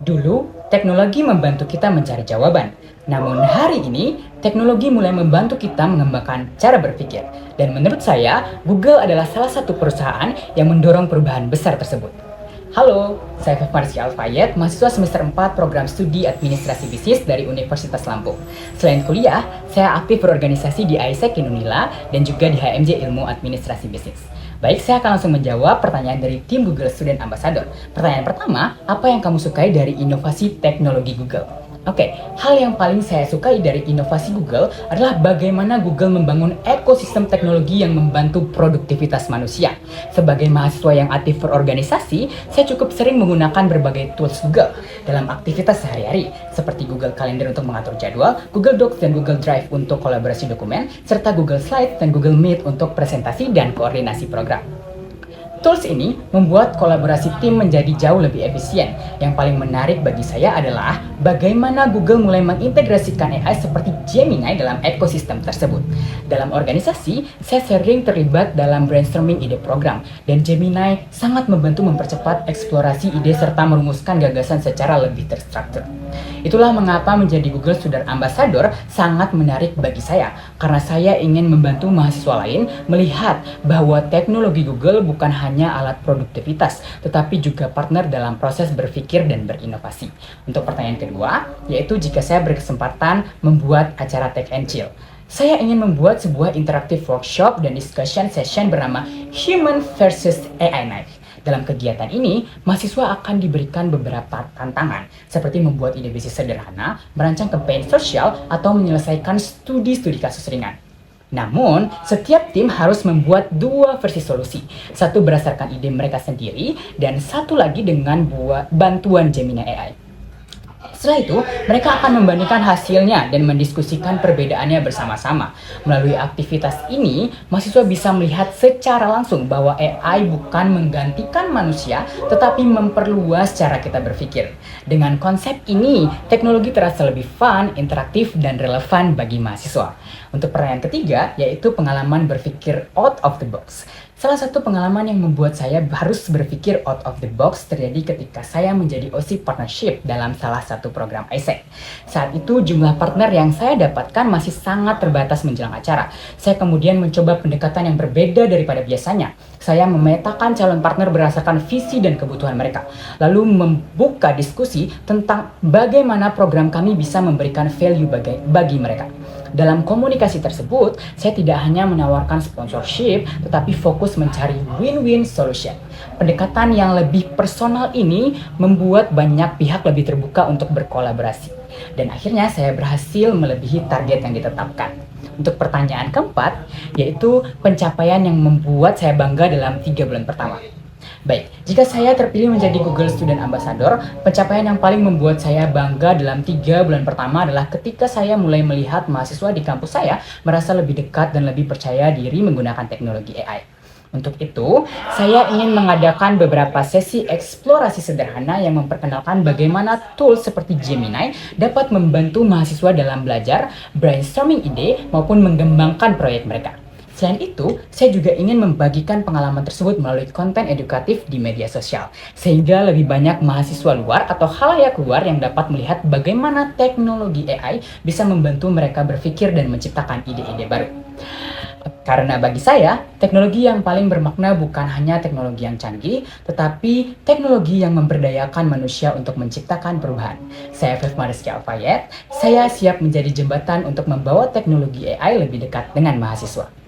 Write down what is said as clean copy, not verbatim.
Dulu, teknologi membantu kita mencari jawaban. Namun hari ini, teknologi mulai membantu kita mengembangkan cara berpikir. Dan menurut saya, Google adalah salah satu perusahaan yang mendorong perubahan besar tersebut. Halo, saya Fevmarsi Alfayet, mahasiswa semester 4 program studi administrasi bisnis dari Universitas Lampung. Selain kuliah, saya aktif berorganisasi di AIESEC Unila dan juga di HMJ Ilmu Administrasi Bisnis. Baik, saya akan langsung menjawab pertanyaan dari tim Google Student Ambassador. Pertanyaan pertama, apa yang kamu sukai dari inovasi teknologi Google? Oke, hal yang paling saya sukai dari inovasi Google adalah bagaimana Google membangun ekosistem teknologi yang membantu produktivitas manusia. Sebagai mahasiswa yang aktif berorganisasi, saya cukup sering menggunakan berbagai tools Google dalam aktivitas sehari-hari, seperti Google Calendar untuk mengatur jadwal, Google Docs dan Google Drive untuk kolaborasi dokumen, serta Google Slides dan Google Meet untuk presentasi dan koordinasi program. Tools ini membuat kolaborasi tim menjadi jauh lebih efisien. Yang paling menarik bagi saya adalah bagaimana Google mulai mengintegrasikan AI seperti Gemini dalam ekosistem tersebut. Dalam organisasi, saya sering terlibat dalam brainstorming ide program, dan Gemini sangat membantu mempercepat eksplorasi ide serta merumuskan gagasan secara lebih terstruktur. Itulah mengapa menjadi Google Student Ambassador sangat menarik bagi saya, karena saya ingin membantu mahasiswa lain melihat bahwa teknologi Google bukan hanya alat produktivitas, tetapi juga partner dalam proses berpikir dan berinovasi. Untuk pertanyaan kedua, yaitu jika saya berkesempatan membuat acara Tech and Chill. Saya ingin membuat sebuah interaktif workshop dan discussion session bernama Human versus AI Night. Dalam kegiatan ini, mahasiswa akan diberikan beberapa tantangan, seperti membuat ide bisnis sederhana, merancang campaign sosial, atau menyelesaikan studi-studi kasus ringan. Namun, setiap tim harus membuat dua versi solusi. Satu berdasarkan ide mereka sendiri, dan satu lagi dengan bantuan Gemini AI. Setelah itu, mereka akan membandingkan hasilnya dan mendiskusikan perbedaannya bersama-sama. Melalui aktivitas ini, mahasiswa bisa melihat secara langsung bahwa AI bukan menggantikan manusia, tetapi memperluas cara kita berpikir. Dengan konsep ini, teknologi terasa lebih fun, interaktif, dan relevan bagi mahasiswa. Untuk pertanyaan ketiga, yaitu pengalaman berpikir out of the box. Salah satu pengalaman yang membuat saya harus berpikir out of the box terjadi ketika saya menjadi OC Partnership dalam salah satu program AIESEC. Saat itu jumlah partner yang saya dapatkan masih sangat terbatas menjelang acara. Saya kemudian mencoba pendekatan yang berbeda daripada biasanya. Saya memetakan calon partner berdasarkan visi dan kebutuhan mereka, lalu membuka diskusi tentang bagaimana program kami bisa memberikan value bagi mereka. Dalam komunikasi tersebut, saya tidak hanya menawarkan sponsorship, tetapi fokus mencari win-win solution. Pendekatan yang lebih personal ini membuat banyak pihak lebih terbuka untuk berkolaborasi. Dan akhirnya saya berhasil melebihi target yang ditetapkan. Untuk pertanyaan keempat, yaitu pencapaian yang membuat saya bangga dalam 3 bulan pertama. Baik, jika saya terpilih menjadi Google Student Ambassador, pencapaian yang paling membuat saya bangga dalam 3 bulan pertama adalah ketika saya mulai melihat mahasiswa di kampus saya merasa lebih dekat dan lebih percaya diri menggunakan teknologi AI. Untuk itu, saya ingin mengadakan beberapa sesi eksplorasi sederhana yang memperkenalkan bagaimana tools seperti Gemini dapat membantu mahasiswa dalam belajar, brainstorming ide, maupun mengembangkan proyek mereka. Selain itu, saya juga ingin membagikan pengalaman tersebut melalui konten edukatif di media sosial, sehingga lebih banyak mahasiswa luar atau khalayak luar yang dapat melihat bagaimana teknologi AI bisa membantu mereka berpikir dan menciptakan ide-ide baru. Karena bagi saya, teknologi yang paling bermakna bukan hanya teknologi yang canggih, tetapi teknologi yang memberdayakan manusia untuk menciptakan perubahan. Saya Fevmarsi Alfayet, saya siap menjadi jembatan untuk membawa teknologi AI lebih dekat dengan mahasiswa.